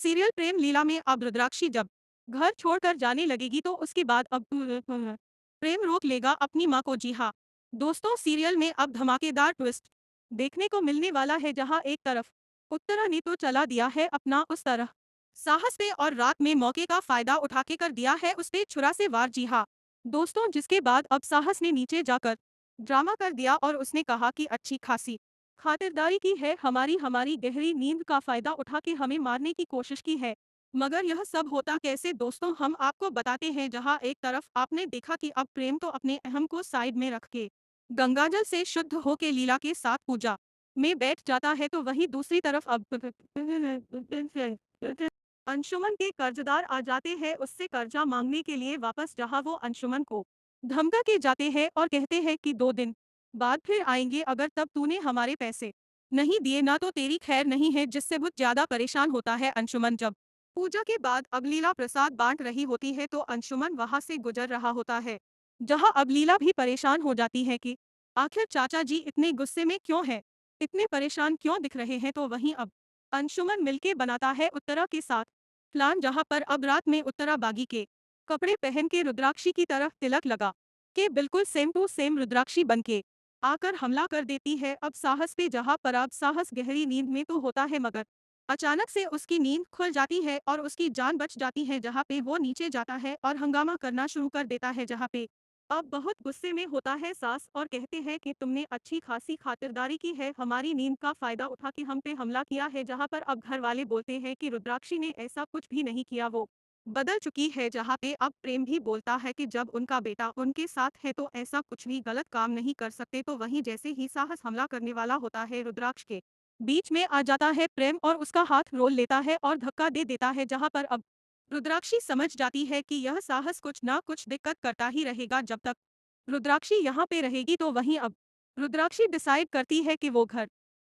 Serial प्रेम लीला में अब रुद्राक्षी जब घर छोड़कर जाने लगेगी तो उसके बाद अब प्रेम रोक लेगा अपनी माँ को। जी हाँ दोस्तों, सीरियल में अब धमाकेदार ट्विस्ट देखने को मिलने वाला है, जहाँ एक तरफ उत्तरा ने तो चला दिया है अपना उस तरह साहस पे और रात में मौके का फायदा उठा के कर दिया है उस पे छुरा से वार। जी हाँ दोस्तों, जिसके बाद अब साहस ने नीचे जाकर ड्रामा कर दिया और उसने कहा कि अच्छी खासी खातिरदारी की है, हमारी हमारी गहरी नींद का फायदा उठा के हमें मारने की कोशिश की है। मगर यह सब होता कैसे दोस्तों, हम आपको बताते हैं। जहां एक तरफ आपने देखा कि अब प्रेम तो अपने अहम को साइड में रख के गंगाजल से शुद्ध होके लीला के साथ पूजा में बैठ जाता है, तो वहीं दूसरी तरफ अब अंशुमन के कर्जदार आ जाते हैं उससे कर्जा मांगने के लिए वापस, जहां वो अंशुमन को धमका के जाते हैं और कहते हैं कि 2 दिन बाद फिर आएंगे, अगर तब तूने हमारे पैसे नहीं दिए ना तो तेरी खैर नहीं है। जिससे बहुत ज्यादा परेशान होता है अंशुमन। जब पूजा के बाद अब लीला प्रसाद बांट रही होती है तो अंशुमन वहां से गुजर रहा होता है, जहां अब लीला भी परेशान हो जाती है कि आखिर चाचा जी इतने गुस्से में क्यों है, इतने परेशान क्यों दिख रहे हैं। तो वहीं अब अंशुमन मिलके बनाता है उत्तरा के साथ प्लान, जहां पर अब रात में उत्तरा बागी के कपड़े पहन के रुद्राक्षी की तरफ तिलक लगा के बिल्कुल सेम टू सेम रुद्राक्षी बन के आकर हमला कर देती है अब साहस पे, जहां पर अब साहस गहरी नींद में तो होता है मगर अचानक से उसकी नींद खुल जाती है और उसकी जान बच जाती है, जहां पे वो नीचे जाता है और हंगामा करना शुरू कर देता है। जहां पे अब बहुत गुस्से में होता है सास और कहते हैं कि तुमने अच्छी खासी खातिरदारी की है, हमारी नींद का फायदा उठा के हम पे हमला किया है। जहां पर अब घर वाले बोलते हैं कि रुद्राक्षी ने ऐसा कुछ भी नहीं किया, वो बदल चुकी है। जहां पे अब प्रेम भी बोलता है कि जब उनका बेटा उनके साथ है तो ऐसा कुछ भी गलत काम नहीं कर सकते। तो वहीं जैसे ही साहस हमला करने वाला होता है, रुद्राक्ष के बीच में आ जाता है प्रेम और उसका हाथ रोल लेता है और धक्का दे देता है, जहां पर अब रुद्राक्षी समझ जाती है कि यह साहस कुछ ना कुछ दिक्कत करता ही रहेगा जब तक रुद्राक्षी यहाँ पे रहेगी। तो वहीं अब रुद्राक्षी डिसाइड करती है कि वो घर